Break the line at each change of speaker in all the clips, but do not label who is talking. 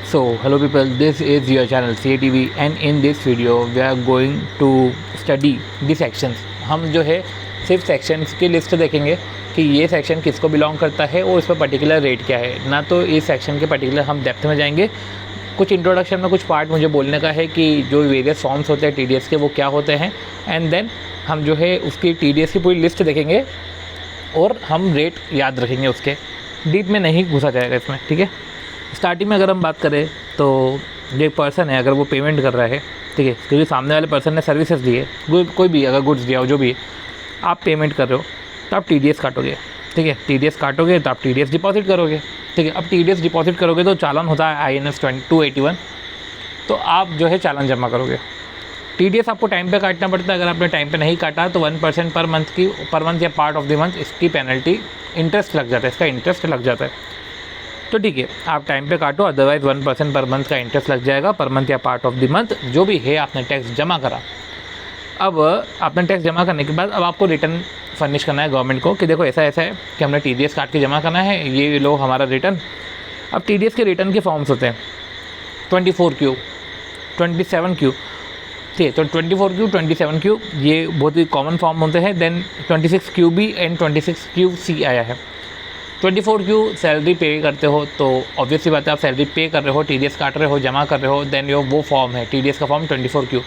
So hello people, this is your channel CATV and in this video we are going to study the sections। हम जो है सिर्फ sections की list देखेंगे कि ये सेक्शन किसको बिलोंग करता है और इस पर पर्टिकुलर रेट क्या है, ना तो इस सेक्शन के पर्टिकुलर हम डेप्थ में जाएंगे। कुछ इंट्रोडक्शन में कुछ पार्ट मुझे बोलने का है कि जो वेरियस फॉर्म्स होते हैं TDS के वो क्या होते हैं, एंड देन हम जो है उसकी TDS की पूरी लिस्ट देखेंगे और हम रेट याद रखेंगे। उसके डीप में नहीं घुसा जाएगा इसमें, ठीक है। स्टार्टिंग में अगर हम बात करें तो जो एक पर्सन है, अगर वो पेमेंट कर रहा है, ठीक है, क्योंकि सामने वाले पर्सन ने सर्विसेज दी है, कोई भी अगर गुड्स दिया हो, जो भी है, आप पेमेंट कर रहे हो तो आप TDS काटोगे, ठीक है। TDS काटोगे तो आप TDS डिपॉजिट करोगे, ठीक है। अब TDS डिपॉजिट करोगे तो चालान होता है INS 281, तो आप जो है चालान जमा करोगे। TDS आपको टाइम पे काटना पड़ता है। अगर आपने टाइम पे नहीं काटा तो 1% पर मंथ या पार्ट ऑफ द मंथ इसकी पेनल्टी इंटरेस्ट लग जाता है, इसका इंटरेस्ट लग जाता है। तो ठीक है, आप टाइम पे काटो, अदरवाइज़ 1% पर मंथ का इंटरेस्ट लग जाएगा, पर मंथ या पार्ट ऑफ द मंथ जो भी है। आपने टैक्स जमा करा, अब आपने टैक्स जमा करने के बाद अब आपको रिटर्न फर्निश करना है गवर्नमेंट को कि देखो ऐसा ऐसा है कि हमने TDS काट के जमा करना है, ये लो हमारा रिटर्न। अब TDS के रिटर्न के फॉर्म्स होते हैं 24Q, 27Q, ठीक है। तो 24Q, 27Q ये बहुत ही कॉमन फॉर्म होते हैं। देन 26QB एंड 26QC आया है। 24Q सैलरी पे करते हो तो ऑब्वियसली बात है, आप सैलरी पे कर रहे हो, TDS काट रहे हो, जमा कर रहे हो, देन वो फॉर्म है TDS का form 24Q।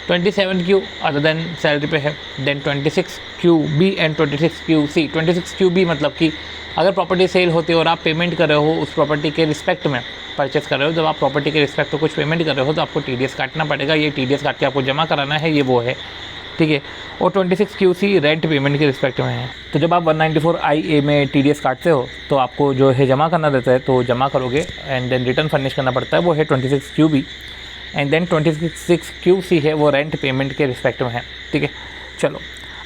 27Q other than salary पे है। Then 26QB and 26QC। 26QB मतलब कि अगर प्रॉपर्टी सेल होती है और आप पेमेंट कर रहे हो उस प्रॉपर्टी के रिस्पेक्ट में, परचेस कर रहे हो, जब आप प्रॉपर्टी के रिस्पेक्ट में कुछ पेमेंट कर रहे हो तो आपको TDS काटना पड़ेगा। ये TDS काट के आपको जमा कराना है, ये वो है, ठीक है। और 26QC रेंट पेमेंट के रिस्पेक्ट में है। तो जब आप 194IA में TDS काटते हो तो आपको जो है जमा करना रहता है, तो जमा करोगे एंड देन रिटर्न फर्निश करना पड़ता है, वो है 26QB। एंड देन 26QC है, वो रेंट पेमेंट के रिस्पेक्ट में है, ठीक है। चलो,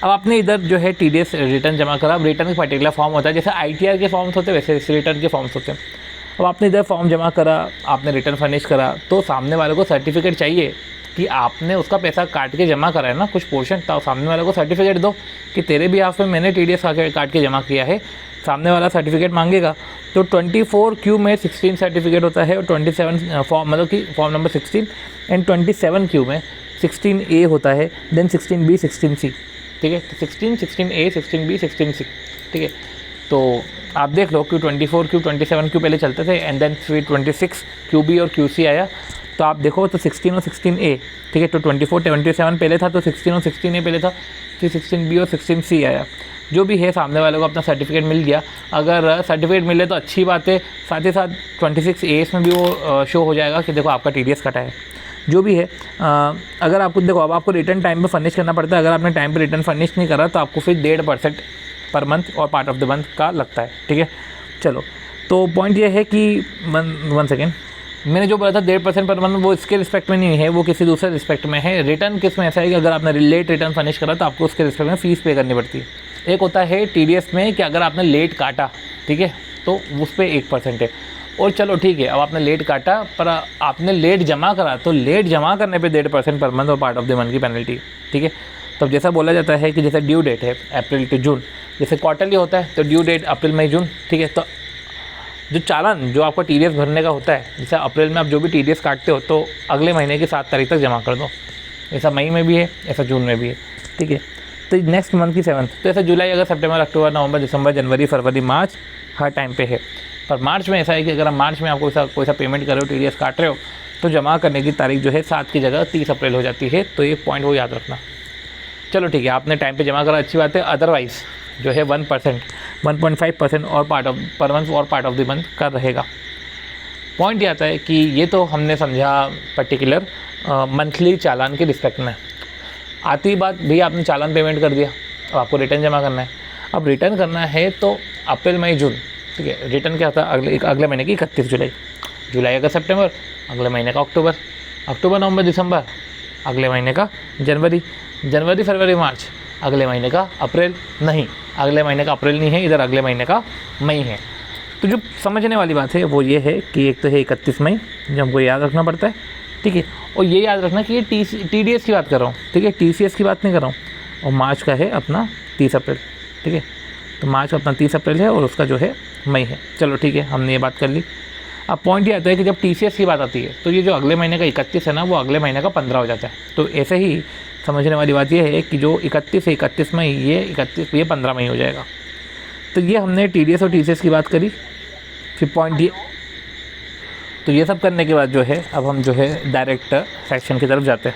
अब आपने इधर जो है TDS रिटर्न जमा करा। अब रिटर्न का पर्टिकुलर फॉर्म होता है, जैसे ITR के फॉर्म्स होते हैं वैसे इस रिटर्न के फॉर्म्स होते हैं। अब आपने इधर फॉर्म जमा करा, आपने रिटर्न फर्निश करा, तो सामने वाले को सर्टिफिकेट चाहिए कि आपने उसका पैसा काट के जमा करा है ना, कुछ पोर्शन, तो सामने वाले को सर्टिफिकेट दो कि तेरे भी हाथ में मैंने TDS काट के जमा किया है। सामने वाला सर्टिफिकेट मांगेगा। तो 24Q में 16 सर्टिफिकेट होता है और 27 फॉर्म मतलब कि फॉर्म नंबर 16 एंड 27Q में 16A होता है, देन 16B 16C, ठीक है। 16, 16A, 16B 16C, ठीक है। तो आप देख लो कि 24Q 27Q पहले चलते थे एंड देन फिर 26QB और QC आया। तो आप देखो तो 16 और 16A, ठीक है। तो 24 27 पहले था, तो 16 और 16A पहले था, फिर 16B और 16C आया। जो भी है सामने वाले को अपना सर्टिफिकेट मिल गया। अगर सर्टिफिकेट मिले तो अच्छी बात है, साथ ही साथ 26A में भी वो शो हो जाएगा कि देखो आपका TDS कटा है, जो भी है। अगर आपको देखो, अब आपको रिटर्न टाइम पे फर्निश करना पड़ता है। अगर आपने टाइम पे रिटर्न फर्निश नहीं करा तो आपको फिर 1.5% पर मंथ और पार्ट ऑफ द मंथ का लगता है, ठीक है। चलो, तो पॉइंट ये है कि 1 सेकेंड, मैंने जो बोला था 1.5% पर मंथ, वो इसके रिस्पेक्ट में नहीं है, वो किसी दूसरे रिस्पेक्ट में है। रिटर्न किस में ऐसा है कि अगर आपने लेट रिटर्न फर्निश करा तो आपको उसके रिस्पेक्ट में फ़ीस पे करनी पड़ती है। एक होता है TDS में कि अगर आपने लेट काटा, ठीक है, तो उस पर 1% है। और चलो ठीक है, अब आपने लेट काटा पर आपने लेट जमा करा, तो लेट जमा करने पे 1.5% पर मंथ और पार्ट ऑफ द मंथ की पेनल्टी, ठीक है। तो जैसा बोला जाता है कि जैसे ड्यू डेट है अप्रैल टू जून, जैसे क्वार्टरली होता है तो ड्यू डेट अप्रैल मई जून, ठीक है। तो जो चालान जो आपका TDS भरने का होता है, जैसे अप्रैल में आप जो भी TDS काटते हो तो अगले महीने की 7 तारीख तक जमा कर दो। ऐसा मई में भी है, ऐसा जून में भी है, ठीक है। तो नेक्स्ट मंथ की 7th, तो ऐसा जुलाई अगस्त सितंबर अक्टूबर नवंबर दिसंबर जनवरी फरवरी मार्च हर टाइम पे है। पर मार्च में ऐसा है कि अगर आप मार्च में आप कोई सा पेमेंट कर रहे हो, TDS काट रहे हो, तो जमा करने की तारीख जो है 7 की जगह 30 अप्रैल हो जाती है। तो ये पॉइंट वो याद रखना। चलो ठीक है, आपने टाइम पे जमा करा, अच्छी बात है। अदरवाइज़ जो है 1%, 1.5% और पार्ट ऑफ पर मंथ और पार्ट ऑफ द मंथ का रहेगा। पॉइंट ये आता है कि ये तो हमने समझा पर्टिकुलर मंथली चालान के रिस्पेक्ट में। आती बात, भैया आपने चालान पेमेंट कर दिया, अब आपको रिटर्न जमा करना है। अब रिटर्न करना है तो अप्रैल मई जून, ठीक है। रिटर्न क्या था, अगले महीने की 31 जुलाई, जुलाई अगस्त सितंबर, अगले महीने का अक्टूबर, अक्टूबर नवंबर दिसंबर, अगले महीने का जनवरी, जनवरी फरवरी मार्च, अगले महीने का अप्रैल, नहीं अगले महीने का अप्रैल नहीं है, इधर अगले महीने का मई है। तो जो समझने वाली बात है वो ये है कि एक तो है 31 मई जो हमको याद रखना पड़ता है, ठीक है। और ये याद रखना कि ये TDS की बात कर रहा हूँ, ठीक है, TCS की बात नहीं कर रहा हूँ। और मार्च का है अपना 30 अप्रैल, ठीक है। तो मार्च का अपना 30 अप्रैल है और उसका जो है मई है। चलो ठीक है, हमने ये बात कर ली। अब पॉइंट ये आता है कि जब TCS की बात आती है तो ये जो अगले महीने का 31 है ना, वो अगले महीने का 15 हो जाता है। तो ऐसे ही समझने वाली बात ये है कि जो 31 है 31 मई, ये 15 मई हो जाएगा। तो ये हमने TDS और TCS की बात करी। फिर पॉइंट ये, तो ये सब करने के बाद जो है अब हम जो है डायरेक्ट सेक्शन की तरफ जाते हैं।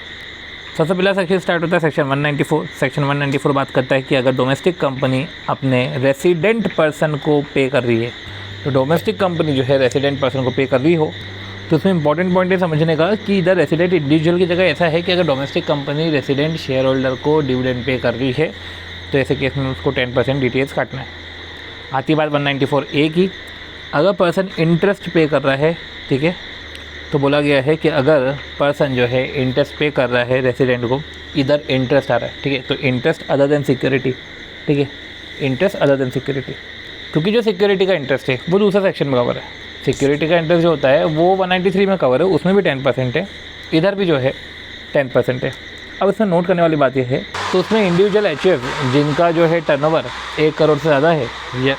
सबसे पहला सेक्शन स्टार्ट होता है सेक्शन 194। सेक्शन 194 बात करता है कि अगर डोमेस्टिक कंपनी अपने रेसिडेंट पर्सन को पे कर रही है, तो डोमेस्टिक कंपनी जो है रेसिडेंट पर्सन को पे कर रही हो, तो उसमें इंपॉर्टेंट पॉइंट ये समझने का कि इधर रेसिडेंट इंडिविजुअल की जगह ऐसा है कि अगर domestic company resident share holder को डिविडेंड पे कर रही है तो ऐसे केस में उसको 10% DTS काटना है। आती बात 194A की, अगर पर्सन इंटरेस्ट पे कर रहा है, ठीक है, तो बोला गया है कि अगर पर्सन जो है इंटरेस्ट पे कर रहा है रेसिडेंट को, इधर इंटरेस्ट आ रहा है, ठीक है, तो इंटरेस्ट अदर देन सिक्योरिटी, ठीक है, इंटरेस्ट अदर देन सिक्योरिटी, क्योंकि जो सिक्योरिटी का इंटरेस्ट है वो दूसरा सेक्शन में कवर है। सिक्योरिटी का इंटरेस्ट जो होता है वो 193 में कवर है, उसमें भी 10% है, इधर भी जो है 10% है। अब इसमें नोट करने वाली बात यह है, तो उसमें इंडिविजुअल HUF जिनका जो है टर्नओवर 1 करोड़ से ज़्यादा है, या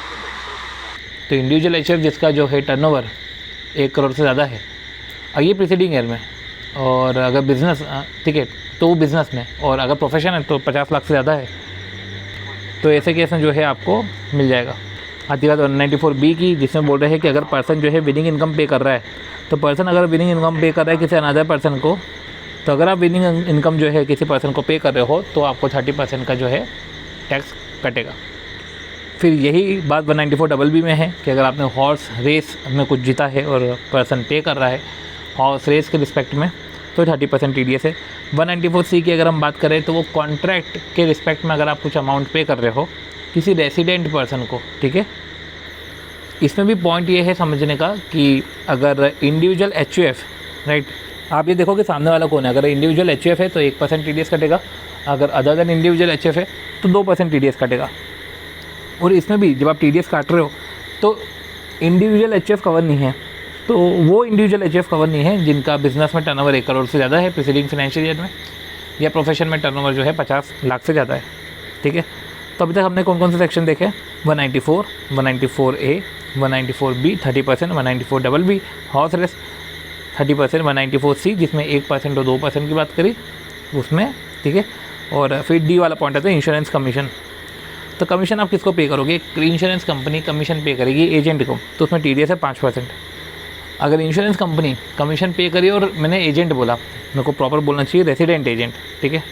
तो इंडिविजुअल HUF जिसका जो है टर्नओवर 1 करोड़ से ज़्यादा है, और ये प्रीसीडिंग ईयर में, और अगर बिज़नेस, ठीक है, तो वो बिज़नेस में, और अगर प्रोफेशन है तो 50 लाख से ज़्यादा है, तो ऐसे केस में जो है आपको मिल जाएगा। आती बात 194B की, जिसमें बोल रहे हैं कि अगर पर्सन जो है विनिंग इनकम पे कर रहा है, तो पर्सन अगर विनिंग इनकम पे कर रहा है किसी अनदर पर्सन को, तो अगर आप विनिंग इनकम जो है किसी पर्सन को पे कर रहे हो तो आपको 30% का जो है टैक्स कटेगा। फिर यही बात 194BB में है कि अगर आपने हॉर्स रेस में कुछ जीता है और पर्सन पे कर रहा है हॉर्स रेस के रिस्पेक्ट में, तो 30% TDS है। 194C की अगर हम बात करें तो वो कॉन्ट्रैक्ट के रिस्पेक्ट में अगर आप कुछ अमाउंट पे कर रहे हो किसी रेसिडेंट पर्सन को, ठीक है, इसमें भी पॉइंट ये है समझने का कि अगर इंडिविजुअल HUF, राइट, आप ये देखो कि सामने वाला कौन है। अगर इंडिविजुअल HUF है तो 1% TDS कटेगा, अगर अदर देन इंडिविजुअल HUF है तो 2% TDS कटेगा। और इसमें भी जब आप TDS काट रहे हो तो इंडिविजुअल HUF कवर नहीं है, तो वो इंडिविजुअल HUF कवर नहीं है जिनका बिजनेस में टर्नओवर 1 करोड़ से ज़्यादा है प्रीसीडिंग फाइनेंशियल ईयर में, या प्रोफेशन में टर्नओवर जो है 50 लाख से ज़्यादा है, ठीक है। तो अभी तक हमने कौन कौन से सेक्शन देखे, 194, 194A, 194B 30%, 194BB horse race 30%, 194C जिसमें 1% और 2% की बात करी उसमें, ठीक है। और फिर D वाला पॉइंट आता है इंश्योरेंस कमीशन। तो कमीशन आप किसको पे करोगे, इंश्योरेंस कंपनी कमीशन पे करेगी एजेंट को, तो उसमें TDS है 5%। अगर इंश्योरेंस कंपनी कमीशन पे करी, और मैंने एजेंट बोला, मेरे को प्रॉपर बोलना चाहिए रेसिडेंट एजेंट, ठीक है।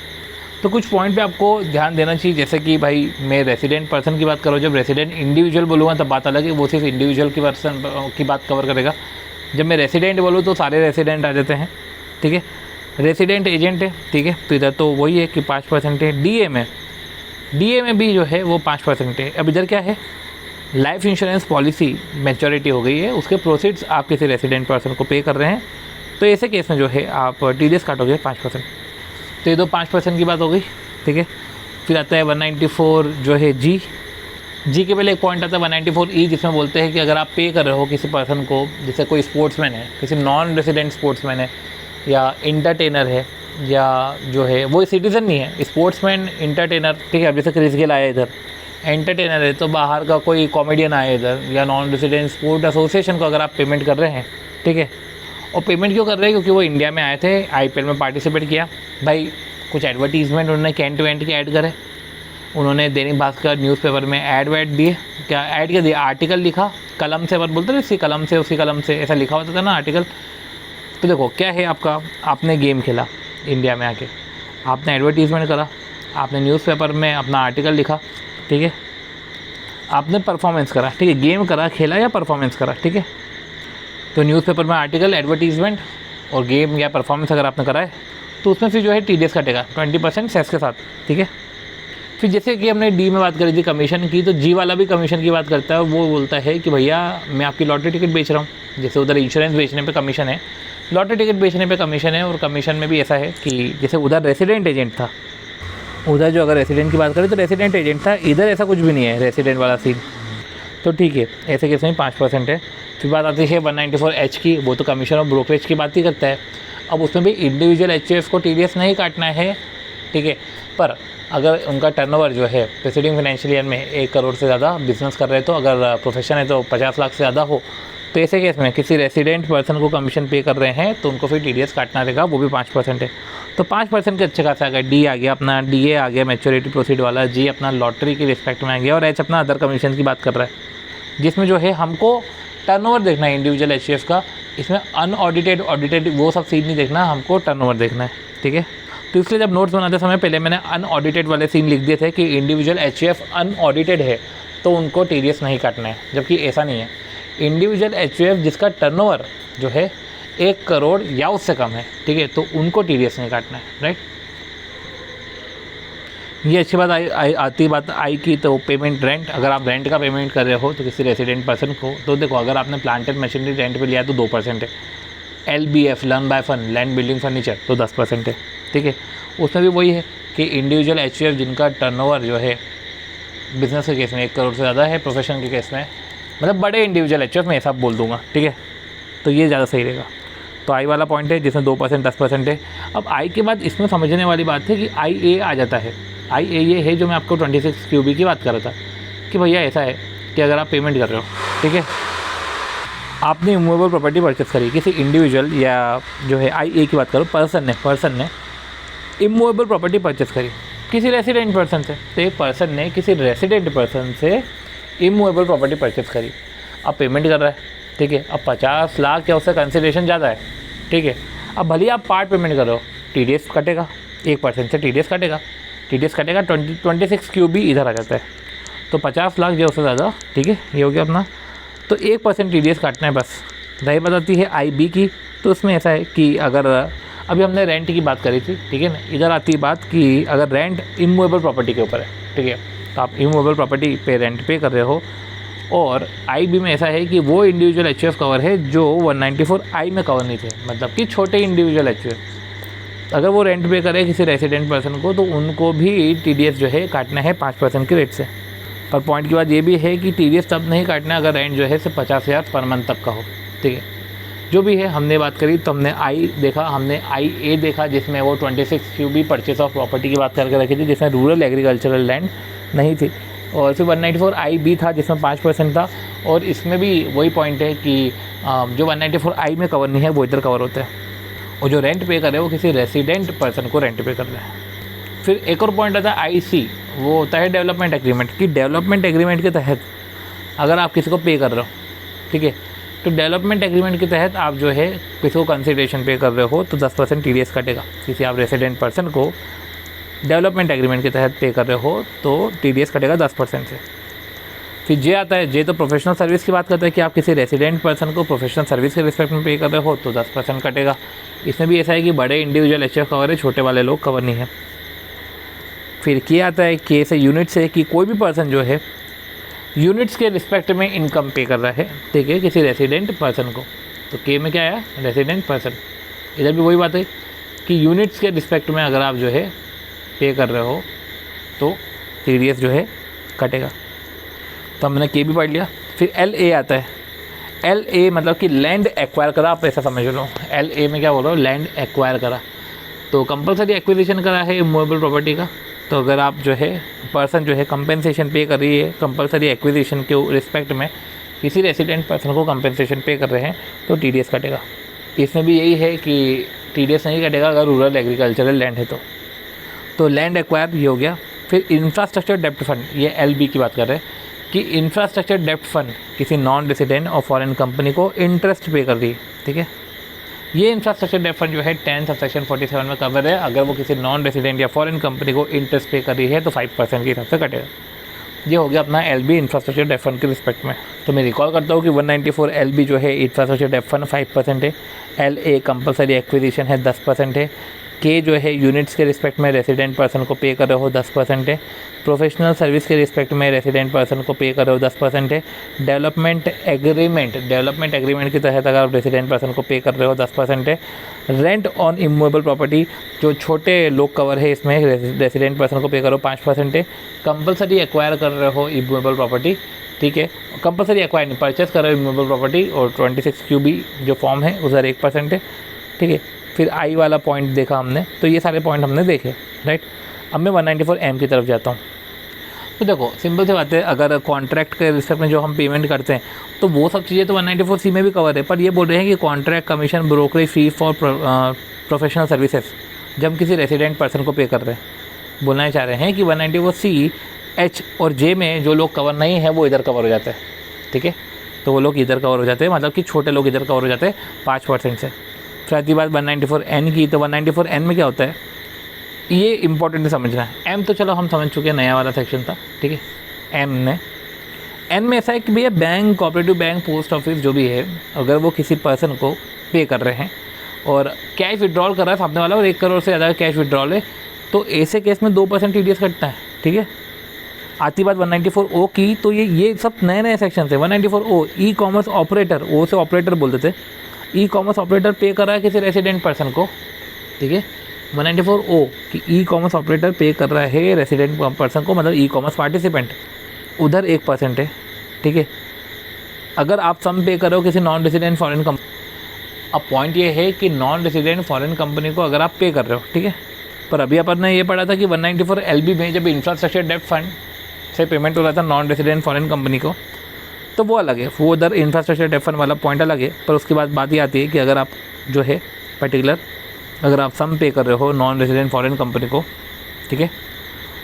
तो कुछ पॉइंट पे आपको ध्यान देना चाहिए, जैसे कि भाई मैं रेसिडेंट पर्सन की बात करूँ, जब रेसिडेंट इंडिविजुअल बोलूँगा तब बात अलग है, वो सिर्फ इंडिविजुअल की पर्सन की बात कवर करेगा। जब मैं रेसिडेंट बोलूँ तो सारे रेसिडेंट आ जाते हैं, ठीक है। रेसिडेंट एजेंट है, ठीक है, तो इधर तो वही है कि 5% है। DA में भी जो है वो 5% है। अब इधर क्या है, लाइफ इंश्योरेंस पॉलिसी मैच्योरिटी हो गई है, उसके प्रोसीड्स आप किसी रेसिडेंट पर्सन को पे कर रहे हैं, तो ऐसे केस में जो है आप TDS काटोगे 5%। तो ये तो 5% की बात हो गई, ठीक है। फिर आता है 194 जो है G के पहले एक पॉइंट आता है 194E, जिसमें बोलते हैं कि अगर आप पे कर रहे हो किसी पर्सन को, जैसे कोई स्पोर्ट्समैन है, किसी नॉन रेसिडेंट स्पोर्ट्समैन है, या इंटरटेनर है, या जो है वो सिटीज़न नहीं है, स्पोर्ट्समैन इंटरटेनर, ठीक है। अब जैसे क्रिस गेल आया इधर एंटरटेनर है, तो बाहर का कोई कॉमेडियन आया इधर, या नॉन रेसिडेंट स्पोर्ट एसोसिएशन को अगर आप पेमेंट कर रहे हैं, ठीक है, और पेमेंट क्यों कर रहे हैं, क्योंकि वो इंडिया में आए थे, IPL में पार्टिसिपेट किया, भाई कुछ एडवर्टीजमेंट उन्होंने कैन टू एंड के ऐड करे, उन्होंने दैनिक भास्कर न्यूज़पेपर में ऐड दिए, क्या ऐड क्या दिया, आर्टिकल लिखा, कलम से बोलते थे, इसी कलम से उसी कलम से, ऐसा लिखा होता था ना आर्टिकल। तो देखो क्या है आपका, आपने गेम खेला इंडिया में आके, आपने एडवर्टीज़मेंट करा, आपने न्यूज़पेपर में अपना आर्टिकल लिखा, ठीक है, आपने परफॉर्मेंस करा, ठीक है, गेम करा, खेला या परफॉर्मेंस करा, ठीक है। तो न्यूज़पेपर में आर्टिकल, एडवर्टीज़मेंट और गेम या परफॉर्मेंस अगर आपने करा है तो उसमें फिर जो है TDS कटेगा 20% सेस के साथ, ठीक है। फिर जैसे कि हमने D में बात करी थी कमीशन की, तो G वाला भी कमीशन की बात करता है। वो बोलता है कि भैया मैं आपकी लॉटरी टिकट बेच रहा हूँ, जैसे उधर इंश्योरेंस बेचने पे कमीशन है, लॉटरी टिकट बेचने पे कमीशन है, और कमीशन में भी ऐसा है कि जैसे उधर रेसिडेंट एजेंट था, उधर जो अगर रेसिडेंट की बात करें तो रेसिडेंट एजेंट था, इधर ऐसा कुछ भी नहीं है रेसिडेंट वाला सीन, तो ठीक है, ऐसे केस में 5% है। फिर बात आती है 194H की, वो तो कमीशन और ब्रोकरेज की बात ही करता है। अब उसमें भी इंडिविजुअल HUF को TDS नहीं काटना है, ठीक है, पर अगर उनका टर्नओवर जो है प्रीसीडिंग फाइनेंशियल ईयर में 1 करोड़ से ज़्यादा बिजनेस कर रहे, तो अगर प्रोफेशन है तो 50 लाख से ज़्यादा हो, तो ऐसे केस में किसी रेसिडेंट पर्सन को कमीशन पे कर रहे हैं तो उनको फिर TDS काटना रहेगा, वो भी 5% है। तो 5% के अच्छे खासा आ गया। डी आ गया अपना, DA आ गया मैच्योरिटी प्रोसीड वाला, G अपना लॉटरी के रिस्पेक्ट में आ गया, और H अपना अदर कमीशन की बात कर रहा है, जिसमें जो है हमको टर्नओवर देखना है इंडिविजुअल HUF का। इसमें अनऑडिटेड ऑडिटेड वो सब सीन नहीं देखना, हमको टर्नओवर देखना है, ठीक है। तो इसलिए जब नोट्स बनाते समय पहले मैंने अनऑडिटेड वाले सीन लिख दिए थे कि इंडिविजुअल HUF अनऑडिटेड है तो उनको TDS नहीं काटना है, जबकि ऐसा नहीं है। इंडिविजुअल HUF जिसका टर्नओवर जो है 1 करोड़ या उससे कम है, ठीक है, तो उनको TDS नहीं काटना है, राइट। ये अच्छी बात आती बात आई कि तो पेमेंट रेंट, अगर आप रेंट का पेमेंट कर रहे हो तो किसी रेसिडेंट पर्सन को, तो देखो अगर आपने प्लांट एंड मशीनरी रेंट पे लिया है तो 2% है। LBF learn by fund, land building furniture, तो 10% है, ठीक है। उसमें भी वही है कि इंडिविजुअल HUF जिनका टर्नओवर जो है बिजनेस के केस में 1 करोड़ से ज़्यादा है, प्रोफेशन के केस में मतलब बड़े इंडिविजुअल HUF में ऐसा बोल दूंगा, ठीक है, तो ये ज़्यादा सही रहेगा। तो आई वाला पॉइंट है जिसमें 2% 10% है। अब आई के बाद इसमें समझने वाली बात है कि IA आ जाता है। IA ये है जो मैं आपको 26 QB की बात कर रहा था कि भैया ऐसा है कि अगर आप पेमेंट कर रहे हो, ठीक है, आपने इमूवेबल प्रॉपर्टी परचेस करी किसी इंडिविजुअल या जो है IA की बात करो पर्सन ने इमूवेबल प्रॉपर्टी परचेस करी किसी रेसिडेंट पर्सन से, तो एक पर्सन ने किसी रेसिडेंट पर्सन से इमूवेबल प्रॉपर्टी परचेस करी, अब पेमेंट कर रहा है, ठीक है। अब 50 लाख या उससे कंसिडरेशन ज़्यादा है, ठीक है। अब भले आप पार्ट पेमेंट कर रहे हो, TDS कटेगा, 1% से TDS कटेगा 26 QB इधर आ जाता है, तो 50 लाख जो उससे ज़्यादा, ठीक है, ये हो गया अपना। तो 1% TDS काटना है बस। रही बात आती है IB की, तो उसमें ऐसा है कि अगर अभी हमने रेंट की बात करी थी, ठीक है ना, इधर आती है बात कि अगर रेंट इमूवेबल प्रॉपर्टी के ऊपर है, ठीक है, तो आप इमूवेबल प्रॉपर्टी पे रेंट पे कर रहे हो, और IB में ऐसा है कि वो इंडिविजुअल HUF कवर है जो 194I में कवर नहीं थे, मतलब कि छोटे इंडिविजुअल HUF। अगर वो रेंट पे करे किसी रेसिडेंट पर्सन को तो उनको भी TDS जो है काटना है 5% के रेट से। पर पॉइंट की बात ये भी है कि TDS तब नहीं काटना अगर रेंट जो है सिर्फ 50,000 पर मंथ तक का हो, ठीक है। जो भी है हमने बात करी, तो हमने आई देखा, हमने IA देखा जिसमें वो 26 QB परचेस ऑफ प्रॉपर्टी की बात करके रखी थी, जिसमें रूरल एग्रीकल्चरल लैंड नहीं थी, और फिर 194IB था जिसमें 5% था। और इसमें भी वही पॉइंट है कि जो 194I में कवर नहीं है वो इधर कवर होता है, और जो रेंट पे कर रहे हैं वो किसी रेसिडेंट पर्सन को रेंट पे कर रहे हैं। फिर एक और पॉइंट आता है IC, वो होता है डेवलपमेंट एग्रीमेंट। कि डेवलपमेंट एग्रीमेंट के तहत अगर आप किसी को पे कर रहे हो, ठीक है, तो डेवलपमेंट एग्रीमेंट के तहत आप जो है किसी को कंसिडरेशन पे कर रहे हो तो 10% TDS कटेगा। किसी आप रेसिडेंट पर्सन को डेवलपमेंट एग्रीमेंट के तहत पे कर रहे हो तो TDS कटेगा 10% से। फिर जे आता है, जे तो प्रोफेशनल सर्विस की बात करता है कि आप किसी रेसिडेंट पर्सन को प्रोफेशनल सर्विस के रिस्पेक्ट में पे कर रहे हो तो 10% कटेगा। इसमें भी ऐसा है कि बड़े इंडिविजुअल HUF कवर है, छोटे वाले लोग कवर नहीं है। फिर के आता है, के से यूनिट से कि कोई भी पर्सन जो है यूनिट्स के रिस्पेक्ट में इनकम पे कर रहा है, ठीक है, किसी रेसिडेंट पर्सन को, तो के में क्या आया, रेसिडेंट पर्सन। इधर भी वही बात है कि यूनिट्स के रिस्पेक्ट में अगर आप जो है पे कर रहे हो तो TDS जो है कटेगा। तो हमने के भी पढ़ लिया। फिर LA आता है, LA मतलब कि लैंड एक्वायर करा, आप ऐसा समझ लो। LA में क्या बोल रहा हूँ, लैंड एक्वायर करा, तो कंपलसरी एक्विजिशन करा है इमूवेबल प्रॉपर्टी का। तो अगर आप जो है पर्सन जो है कंपेंसेशन पे कर रही है कंपलसरी एक्विजिशन के रिस्पेक्ट में किसी रेसिडेंट पर्सन को कंपेंसेशन पे कर रहे हैं तो TDS कटेगा। इसमें भी यही है कि TDS नहीं कटेगा अगर रूरल एग्रीकल्चरल लैंड है तो लैंड एक्वायर ये हो गया। फिर इंफ्रास्ट्रक्चर डेप्ट फंड, ये LB की बात कर रहे हैं कि इंफ्रास्ट्रक्चर डेप्ट फंड किसी नॉन रेसिडेंट और फॉरेन कंपनी को इंटरेस्ट पे कर रही है, ठीक है। ये इंफ्रास्ट्रक्चर डेप्ट फंड जो है 10 सेक्शन 47 में कवर है। अगर वो किसी नॉन रेसिडेंट या फॉरेन कंपनी को इंटरेस्ट पे कर रही है तो 5% के हिसाब से कटेगा। ये हो गया अपना LB इंफ्रास्ट्रक्चर डेप्ट फंड के रिस्पेक्ट में। तो मैं रिकॉल करता हूँ कि 194 LB जो है इंफ्रास्ट्रक्चर डेप्ट फंड 5% है, LA कंपलसरी एक्विजिशन है 10% है, के जो है यूनिट्स के रिस्पेक्ट में रेसिडेंट पर्सन को पे कर रहे हो 10% है, प्रोफेशनल सर्विस के रिस्पेक्ट में रेसिडेंट पर्सन को पे कर रहे हो 10% है, डेवलपमेंट एग्रीमेंट के तहत अगर आप रेसिडेंट पर्सन को पे कर रहे हो 10% है, रेंट ऑन इमूवेबल प्रॉपर्टी जो छोटे लोग कवर है इसमें रेसिडेंट पर्सन को पे करो 5% है, कंपलसरी एक्वायर कर रहे हो इमूवेबल प्रॉपर्टी, ठीक है, कंपलसरी एक्वायर नहीं परचेस कर रहे हो इमूवेबल प्रॉपर्टी और 26 QB जो फॉर्म है उधर 1% है, ठीक है। फिर आई वाला पॉइंट देखा हमने, तो ये सारे पॉइंट हमने देखे, राइट। अब मैं 194M की तरफ जाता हूँ। तो देखो सिंपल सी बात है, अगर कॉन्ट्रैक्ट के रिस्पेक्ट में जो हम पेमेंट करते हैं तो वो सब चीज़ें तो 194C में भी कवर है, पर ये बोल रहे हैं कि contract commission brokerage fee for professional services जब हम किसी रेसिडेंट पर्सन को पे कर रहे हैं, बोलना चाह रहे हैं कि 194C H और J में जो लोग कवर नहीं है वो इधर कवर हो जाते हैं, ठीक है। तो वो लोग इधर कवर हो जाते हैं, मतलब कि छोटे लोग इधर कवर हो जाते हैं 5% से। फिर आती बात 194N की, तो 194N में क्या होता है, ये इंपॉर्टेंट समझना है। M तो चलो हम समझ चुके हैं, नया वाला सेक्शन था, ठीक है। N में ऐसा है कि भैया bank, cooperative bank, post office जो भी है, अगर वो किसी पर्सन को पे कर रहे हैं और कैश विड्रॉल कर रहा है सामने वाला और 1 करोड़ से ज़्यादा कैश विड्रॉल है, तो ऐसे केस में 2% TDS कटता है, ठीक है। आती बात 194O की, तो ये सब नए नए सेक्शन थे। 194O ई कॉमर्स ऑपरेटर, ओ से ऑपरेटर बोलते थे, ई कॉमर्स ऑपरेटर पे कर रहा है किसी रेसिडेंट पर्सन को, ठीक है। 194O कि ई कॉमर्स ऑपरेटर पे कर रहा है रेसिडेंट पर्सन को, मतलब ई कॉमर्स पार्टिसिपेंट, उधर 1% है, ठीक है। अगर आप सम पे कर रहे हो किसी नॉन रेसिडेंट फॉरेन कंपनी, अब पॉइंट ये है कि नॉन रेसिडेंट फॉरेन कंपनी को अगर आप पे कर रहे हो, ठीक है, पर अभी अपन ने ये पढ़ा था कि 194LB में जब इंफ्रास्ट्रक्चर डेब्ट फंड से पेमेंट हो रहा था नॉन रेसिडेंट फॉरेन कंपनी को, तो वो अलग है, वो उधर इंफ्रास्ट्रक्चर डेब्ट फंड वाला पॉइंट अलग है। पर उसके बाद बात ये आती है कि अगर आप जो है पर्टिकुलर, अगर आप सम पे कर रहे हो नॉन रेसिडेंट फॉरेन कंपनी को, ठीक है,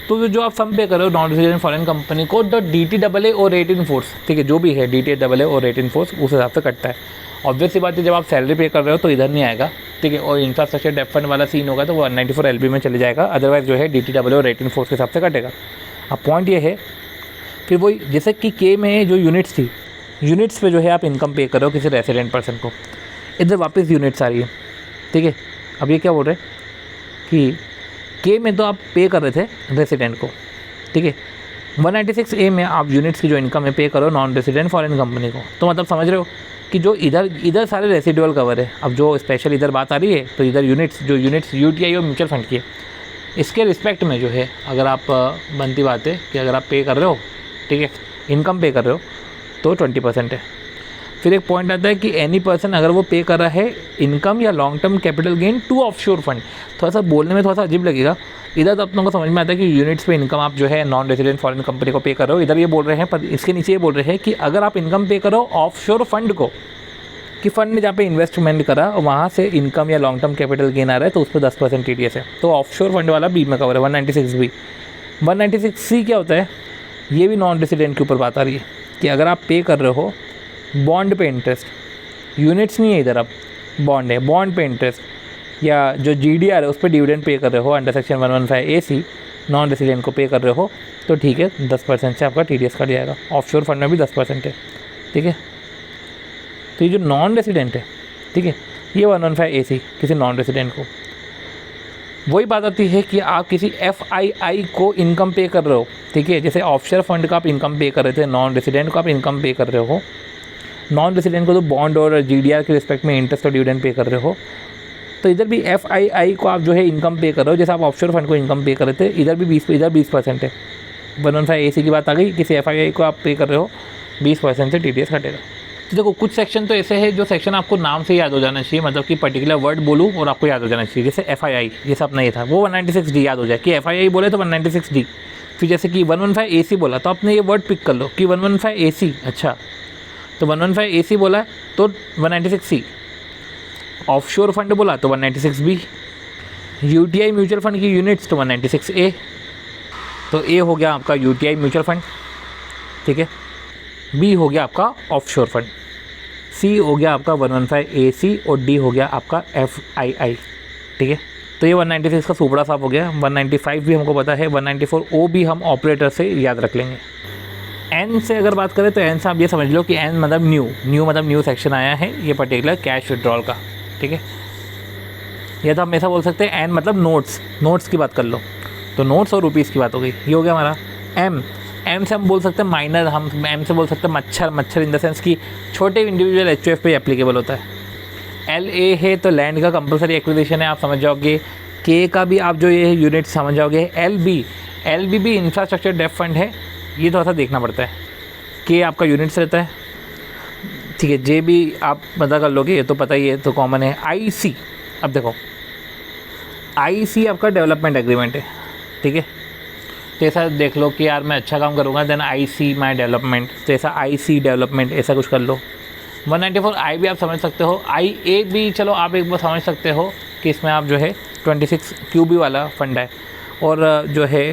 तो जो आप सम पे कर रहे हो नॉन रेसिडेंट फॉरेन कंपनी को, द DTAA और रेट इन फोर्स, ठीक है, जो भी है DTAA और रेट इन फोर्स उस हिसाब से कटता है। ऑब्वियस सी बात है, जब आप सैलरी पे कर रहे हो तो इधर नहीं आएगा, ठीक है, और इंफ्रास्ट्रक्चर डेब्ट फंड वाला सीन होगा तो वो 194LB में चले जाएगा, अदरवाइज जो है DTAA और रेट इन फोर्स के हिसाब से कटेगा। अब पॉइंट ये है, फिर वही जैसे कि के में जो यूनिट्स थी, यूनिट्स पे जो है आप इनकम पे कर रहे हो किसी रेसिडेंट पर्सन को, इधर वापस यूनिट्स आ रही है, ठीक है। अब ये क्या बोल रहे हैं कि के में तो आप पे कर रहे थे रेसिडेंट को, ठीक है, 196A में आप यूनिट्स की जो इनकम है पे करो नॉन रेसिडेंट फॉरेन कंपनी को, तो मतलब समझ रहे हो कि जो इधर सारे रेसिडुअल कवर है। अब जो स्पेशल इधर बात आ रही है, तो इधर यूनिट्स UTI और म्यूचुअल फंड की है, इसके रिस्पेक्ट में जो है अगर आप बनती बात है कि अगर आप पे कर रहे हो, ठीक है, इनकम पे कर रहे हो तो 20% है। फिर एक पॉइंट आता है कि एनी पर्सन अगर वो पे कर रहा है इनकम या long term capital gain to offshore fund, थोड़ा सा बोलने में थोड़ा सा अजीब लगेगा, इधर तो अपनों को समझ में आता है कि यूनिट्स पे इनकम आप जो है नॉन रेसिडेंट फॉरेन कंपनी को पे कर रहे हो, इधर ये बोल रहे हैं, पर इसके नीचे ये बोल रहे हैं कि अगर आप इनकम पे करो ऑफशोर फंड को, कि फ़ंड ने जहाँ पे इन्वेस्टमेंट करा और वहाँ से इनकम या लॉन्ग टर्म कैपिटल गेन आ रहा है, तो उस पर 10% TDS है, तो ऑफशोर फंड वाला बी में कवर है 196B। 196C क्या होता है, ये भी नॉन रेसिडेंट के ऊपर बात आ रही है कि अगर आप पे कर रहे हो बॉन्ड पे इंटरेस्ट, यूनिट्स नहीं है इधर, अब बॉन्ड है, बॉन्ड पे इंटरेस्ट, या जो GDR है उस पर डिविडेंड पे कर रहे हो under section 115AC, non resident को पे कर रहे हो, तो ठीक है 10% से आपका TDS कट जाएगा। ऑफशोर फंड में भी 10% है, ठीक है। तो ये जो नॉन रेसिडेंट है, ठीक है, ये 115AC किसी नॉन रेसिडेंट को, वही बात आती है कि आप किसी FII को इनकम पे कर रहे हो, ठीक है, जैसे ऑफशोर फंड का आप इनकम पे कर रहे थे, नॉन रेसिडेंट को आप इनकम पे कर रहे हो, नॉन रेसिडेंट को तो बॉन्ड और GDR के रिस्पेक्ट में इंटरेस्ट और डिविडेंड पे कर रहे हो, तो इधर भी FII को आप जो है इनकम पे कर रहे हो, जैसे आप ऑफशोर फंड को इनकम पे कर रहे थे, इधर भी 20% है। 115AC की बात आ गई, किसी FII को आप पे कर रहे हो 20% से TDS कटेगा। तो देखो कुछ सेक्शन तो ऐसे है जो सेक्शन आपको नाम से याद हो जाना चाहिए, मतलब कि पर्टिकुलर वर्ड बोलूँ और आपको याद हो जाना चाहिए, जैसे FII, ये सब नहीं था, वो 196D याद हो जाए कि FII बोले तो 196D। फिर जैसे कि 115AC बोला तो आपने ये वर्ड पिक कर लो कि 115AC, अच्छा तो 115AC बोला तो 196C, ऑफशोर फंड बोला तो 196B, UTI म्यूचुअल फंड की यूनिट्स तो 196A। तो A हो गया आपका UTI म्यूचुअल फंड, ठीक है, B हो गया आपका ऑफशोर फंड, C हो गया आपका 115AC और D हो गया आपका FII, ठीक है। तो ये 196 का सुपड़ा साफ हो गया। 195 भी हमको पता है, 194O भी हम ऑपरेटर से याद रख लेंगे। N से अगर बात करें तो N से आप ये समझ लो कि N मतलब न्यू मतलब न्यू सेक्शन आया है, ये पर्टिकुलर कैश विड्रॉल का, ठीक है। या तो हम ऐसा बोल सकते हैं N मतलब नोट्स की बात कर लो, तो नोट्स और रुपीज़ की बात हो गई, ये हो गया हमारा। M से हम बोल सकते हैं माइनर, हम M से बोल सकते हैं मच्छर इन द सेंस कि छोटे इंडिविजुअल HUF पे एप्लीकेबल होता है। LA है तो लैंड का कंपलसरी एक्विजिशन है, आप समझ जाओगे। K का भी आप जो ये यूनिट समझ जाओगे। LB भी इंफ्रास्ट्रक्चर डेब्ट फंड है, ये थोड़ा सा देखना पड़ता है। K आपका यूनिट्स रहता है, ठीक है। J भी आप पता कर लोगे, ये तो पता ही है, तो कॉमन है। IC, अब देखो IC आपका डेवलपमेंट एग्रीमेंट है, ठीक है। तो ऐसा देख लो कि यार मैं अच्छा काम करूँगा, then I C my development, तो ऐसा आई सी डेवलपमेंट ऐसा कुछ कर लो। 194 आई भी आप समझ सकते हो, आई ए भी चलो आप एक बार समझ सकते हो कि इसमें आप जो है 26 QB वाला फंड है। और जो है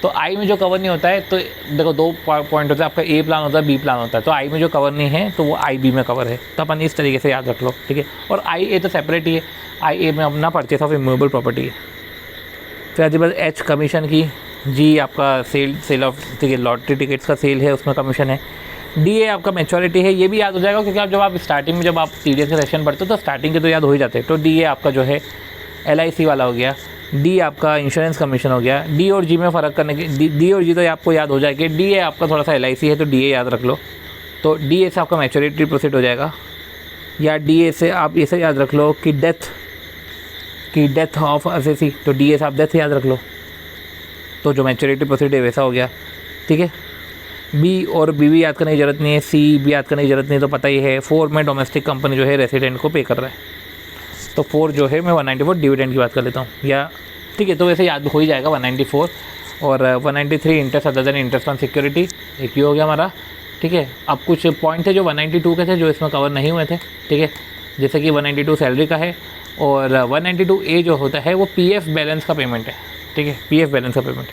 तो आई में जो कवर नहीं होता है, तो देखो 2 पॉइंट होता है, आपका ए प्लान होता है, बी प्लान होता है। तो आई में जो कवर नहीं है तो वो आई बी में कवर है, तो अपन इस तरीके से याद रख लो, ठीक है। और आई ए तो सेपरेट ही है, आई ए में अपना परचेस ऑफ इमूवेबल प्रॉपर्टी है। फिर आगे बाद एच कमीशन की, जी आपका सेल ऑफ, ठीक है, लॉटरी टिकट्स का सेल है, उसमें कमीशन है। डी ए आपका मैच्योरिटी है, ये भी याद हो जाएगा क्योंकि आप जब आप स्टार्टिंग में जब आप TDS के सेक्शन पढ़ते हो तो स्टार्टिंग के तो याद हो ही जाते हैं। तो डी ए आपका जो है LIC वाला हो गया। डी आपका इंश्योरेंस कमीशन हो गया। डी और जी में फ़र्क करने की, डी और जी तो आपको याद हो जाएगी। डी ए आपका थोड़ा सा LIC है, तो डी ए याद रख लो। तो डी ए से आपका मैच्योरिटी प्रोसीड हो जाएगा, या डी ए से आप इसे याद रख लो कि डेथ ऑफ असेसी, तो डी ए से आप डेथ याद रख लो, तो जो मैच्योरिटी प्रोसीड है वैसा हो गया, ठीक है। बी और बी भी याद करने की ज़रूरत नहीं है, सी भी याद करने की ज़रूरत नहीं, तो पता ही है। 4 में डोमेस्टिक कंपनी जो है रेसिडेंट को पे कर रहा है, तो 4 जो है मैं 194 डिविडेंड की बात कर लेता हूँ, या ठीक है, तो वैसे याद हो ही जाएगा 194। और 193 interest other than interest on security, एक ही हो गया हमारा, ठीक है। अब कुछ पॉइंट थे जो 192 के थे जो इसमें कवर नहीं हुए थे, ठीक है, जैसे कि 192 सैलरी का है, और 192 ए जो होता है वो PF बैलेंस का पेमेंट है, ठीक है, PF बैलेंस का पेमेंट।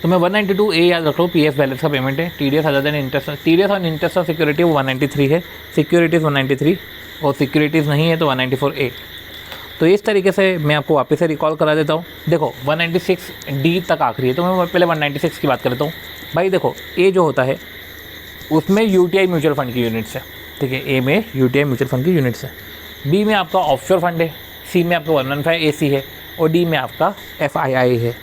तो मैं 192 ए याद रख लो, PF बैलेंस का पेमेंट है। TDS other than interest, TDS on interest of security वो 193 है, सिक्योरिटीज़ 193, और सिक्योरिटीज़ नहीं है तो 194 ए। तो इस तरीके से मैं आपको वापस से रिकॉल करा देता हूँ। देखो 196 डी तक आखिरी है, तो मैं पहले 196 की बात कर लेता हूँ। भाई देखो ए जो होता है उसमें UTI म्यूचुअल फंड की यूनिट्स है, ठीक है, ए में UTI म्यूचुअल फंड की यूनिट्स है। बी में आपका ऑफशोर फंड है, सी में आपका 115 AC है, और डी में आपका FII है।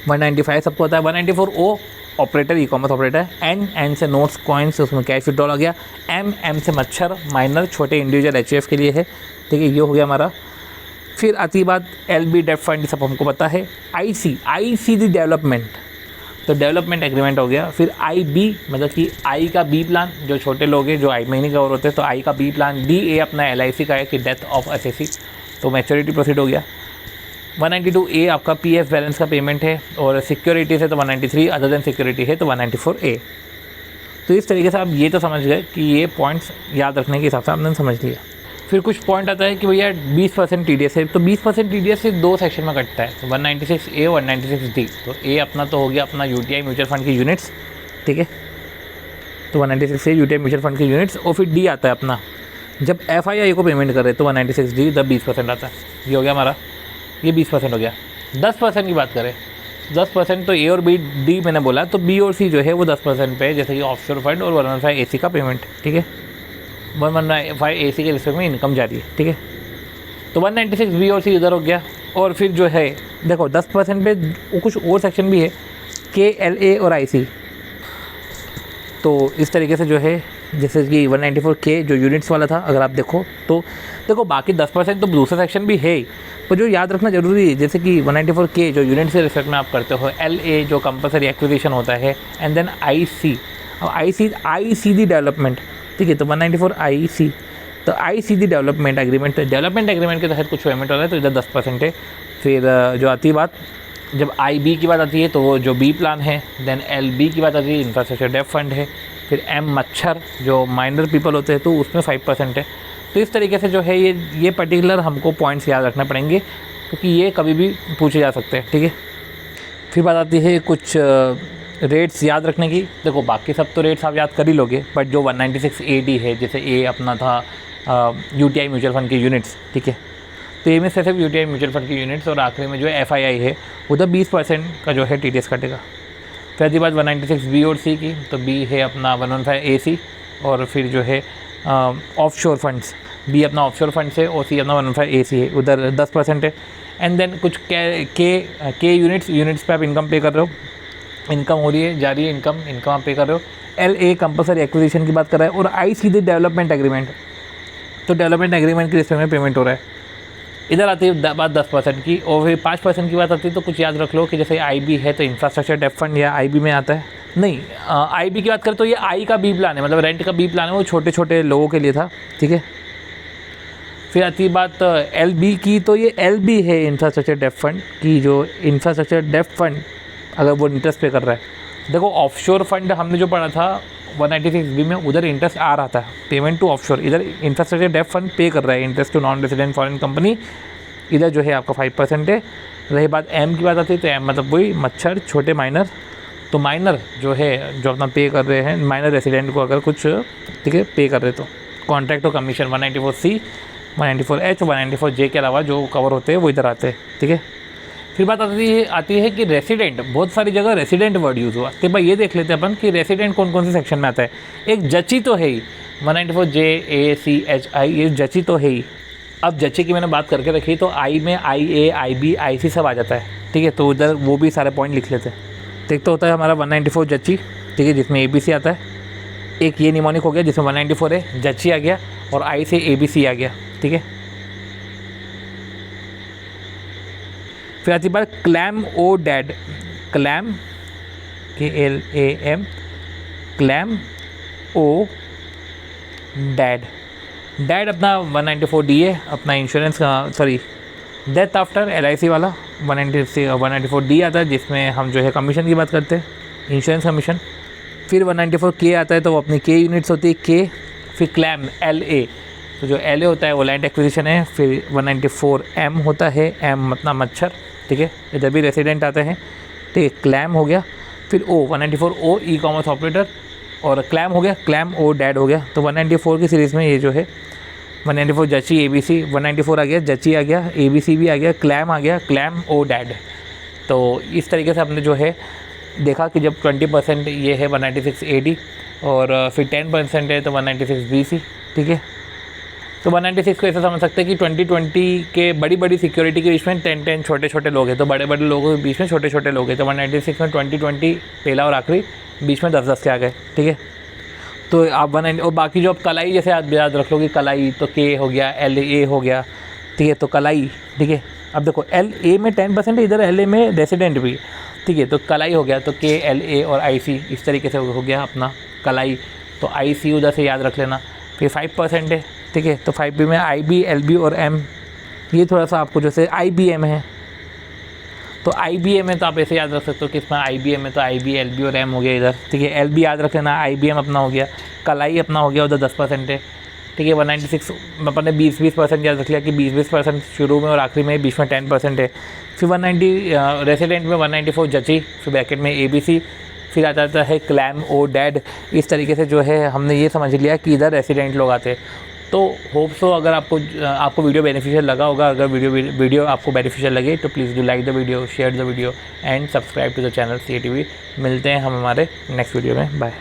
195 सबको होता है। 194 O operator, e-commerce operator. N से नोट्स कॉइन्स, उसमें कैश विड्रॉल आ गया। एम से मच्छर, माइनर छोटे इंडिविजुअल HUF के लिए है, ठीक है, ये हो गया हमारा। फिर आती बात LB डेट फंड, सब हमको पता है। IC दी डेवलपमेंट, तो डेवलपमेंट एग्रीमेंट हो गया। फिर IB मतलब कि आई का बी प्लान, जो छोटे लोग हैं जो आई में ही नहीं कवर होते, तो आई का बी प्लान। DA अपना LIC का है कि डेथ ऑफ असेसी, तो मैच्योरिटी प्रोसीड हो गया। 192 ए आपका PF बैलेंस का पेमेंट है, और सिक्योरिटी है तो 193, अदर देन सिक्योरिटी है तो 194 ए। तो इस तरीके से आप ये तो समझ गए कि ये पॉइंट्स याद रखने के हिसाब से आपने समझ लिया। फिर कुछ पॉइंट आता है कि भैया 20% TDS है, तो 20% TDS से 2 सेक्शन में कटता है, तो 196 ए, 196 डी। तो ए अपना तो हो गया अपना UTI म्यूचुअल फंड की यूनिट्स, ठीक है, तो 196 ए UTI म्यूचुअल फंड की यूनिट्स। और फिर डी आता है अपना, जब FII को पेमेंट करे तो 196 डी, तब 20% आता है। ये हो गया हमारा, ये 20% हो गया। 10% की बात करें, 10% तो ए और बी, डी मैंने बोला, तो बी और सी जो है वो 10% पे है, जैसे कि ऑफशोर फंड और 115 AC का पेमेंट, ठीक है, 115 AC के रिस्पेक्ट में इनकम जारी है, ठीक है। तो 196 बी और सी इधर हो गया। और फिर जो है देखो 10% पे कुछ और सेक्शन भी है, के, LA और IC। तो इस तरीके से जो है, जैसे कि 194 के जो यूनिट्स वाला था, अगर आप देखो तो देखो बाकी 10% तो दूसरा सेक्शन भी है, पर जो याद रखना ज़रूरी है, जैसे कि 194 के जो यूनिट से रिस्पेक्ट में आप करते हो, LA जो कंपलसरी एक्विजिशन होता है, एंड देन IC। अब IC दी डेवलपमेंट, ठीक है, तो 194 IC, तो IC दी डेवलपमेंट एग्रीमेंट, डेवलपमेंट एग्रीमेंट के तहत कुछ पेमेंट हो रहा है, तो इधर 10% है। फिर जो आती है बात, जब IB की बात आती है तो वो जो बी प्लान है, देन LB की बात आती है, इंफ्रास्ट्रक्चर डेव फंड है। फिर M मच्छर जो माइनर पीपल होते हैं, तो उसमें 5% है। तो इस तरीके से जो है ये पर्टिकुलर हमको पॉइंट्स याद रखने पड़ेंगे, क्योंकि ये कभी भी पूछे जा सकते हैं, ठीक है। फिर बात आती है कुछ रेट्स याद रखने की। देखो बाकी सब तो रेट्स आप याद कर ही लोगे, बट जो 196 AD है, जैसे ए अपना था UTI म्यूचुअल फंड की यूनिट्स, ठीक है, तो ए में से सिर्फ UTI म्यूचुअल फंड की यूनिट्स, और आखिरी में जो FII है उधर 20% का जो है TDS कटेगा। फिर आती बात 196 बी और सी की, तो बी है अपना 115 AC, और फिर जो है ऑफशोर फंड्स, बी अपना ऑफशोर फंड्स है और सी अपना 115 AC है, उधर 10% है। एंड देन कुछ के यूनिट्स पे आप इनकम पे कर रहे हो, इनकम हो रही है, जा रही है इनकम आप पे कर रहे हो। LA कंपलसरी एक्विजिशन की बात कर रहा है, और IC दी डेवलपमेंट एग्रीमेंट, तो डेवलपमेंट एग्रीमेंट के रिस्पेक्ट में पेमेंट हो रहा है। इधर आती है बात 10% की, और फिर 5% की बात आती है, तो कुछ याद रख लो कि जैसे IB है तो इंफ्रास्ट्रक्चर डेव फंड या IB में आता है। नहीं, IB की बात करें तो ये आई का बी प्लान है, मतलब रेंट का बी प्लान है, वो छोटे छोटे लोगों के लिए था, ठीक है। फिर आती है बात LB की, तो ये LB है इंफ्रास्ट्रक्चर डेव फंड की, जो इंफ्रास्ट्रक्चर डेव फंड अगर वो इंटरेस्ट पे कर रहा है। देखो ऑफशोर फंड हमने जो पढ़ा था 196B में, उधर इंटरेस्ट आ रहा था, पेमेंट टू ऑफशोर। इधर इंफ्रास्ट्रक्चर डेब्ट फंड पे कर रहा है interest to non resident foreign company, इधर जो है आपका 5% है। रही बात एम की बात आती है तो एम मतलब वही मच्छर छोटे माइनर, तो माइनर जो है जो अपना पे कर रहे हैं माइनर रेसिडेंट को अगर कुछ ठीक है पे कर रहे तो कॉन्ट्रैक्ट और कमीशन 194C 194H 194J के अलावा जो कवर होते हैं वो इधर आते हैं, ठीक है। फिर बात आती है कि रेसिडेंट, बहुत सारी जगह रेसिडेंट वर्ड यूज़ हुआ, तो भाई ये देख लेते हैं अपन कि रेसिडेंट कौन कौन से सेक्शन में आता है। एक जची तो है ही 194JACHI, ये जची तो है ही। अब जची की मैंने बात करके रखी तो आई में IA IB IC सब आ जाता है, ठीक है, तो उधर वो भी सारे पॉइंट लिख लेते हैं। तो एक तो होता है हमारा 194 जची, ठीक है, जिसमें ABC आता है। एक ये निमोनिक हो गया जिसमें 194 है, जची आ गया, और आई से ABC आ गया, ठीक है। फिर आती बात क्लैम ओ डैड, क्लैम KLAM, क्लैम ओ डैड। डैड अपना 194D है, अपना इंश्योरेंस का, सॉरी डेथ आफ्टर LIC वाला 194D आता है, जिसमें हम जो है कमीशन की बात करते हैं, इंश्योरेंस कमीशन। फिर 194K आता है तो वो अपनी K यूनिट्स होती है, K। फिर क्लैम LA, तो जो LA होता है वो लैंड एक्विजिशन है। फिर 194M होता है, M मतलब मच्छर, ठीक है, इधर भी रेसिडेंट आते हैं, ठीक है, क्लैम हो गया। फिर O 194O e commerce operator, और क्लैम हो गया, क्लैम ओ डैड हो गया। तो 194 की सीरीज़ में ये जो है 194 जची ABC, 194 आ गया, जची आ गया, ABC भी आ गया, क्लैम आ गया, क्लैम ओ डैड। तो इस तरीके से हमने जो है देखा कि जब 20% ये है 196AD, और फिर 10% है तो 196BC, ठीक है। तो 196 को ऐसा समझ सकते हैं कि 2020 के बड़ी बड़ी सिक्योरिटी के बीच में 10 छोटे छोटे लोग हैं, तो बड़े बड़े लोगों के बीच में छोटे छोटे लोग हैं। तो 196 में 2020 पहला और आखिरी, बीच में 10 के आ गए, ठीक है। तो आप 190 और बाकी जो आप कलाई जैसे आप याद रख लो कि कलाई तो K हो गया, LA हो गया, ठीक है, तो कलाई, ठीक है। अब देखो LA में 10% है, इधर LA में रेसिडेंट भी, ठीक है, तो कलाई हो गया, तो K LA और IC इस तरीके से हो गया अपना कलाई, तो IC उधर से याद रख लेना। फिर 5% है, ठीक है, तो 5B में IB LB और M, ये थोड़ा सा आपको जैसे IBM है, तो IBM है तो आप ऐसे याद रख सकते हो कि इसमें IBM है तो IB LB और M हो गया इधर, ठीक है। LB याद रख लेना, IBM अपना हो गया, कलाई अपना हो गया, उधर 10% है, ठीक है। 196 अपन ने 20% याद रख लिया कि 20% शुरू में और आखिरी में, बीच में 10% है। फिर 190 रेसिडेंट में 194 जची, फिर ब्रैकेट में ABC, फिर आ जाता है क्लैम ओ डैड। इस तरीके से जो है हमने ये समझ लिया कि इधर रेसिडेंट लोग आते हैं। तो होप सो अगर आपको वीडियो बेनिफिशियल लगा होगा, अगर वीडियो आपको बेनिफिशियल लगे तो please do like the video, share the video and subscribe to the channel CATV। मिलते हैं हम हमारे नेक्स्ट वीडियो में, बाय।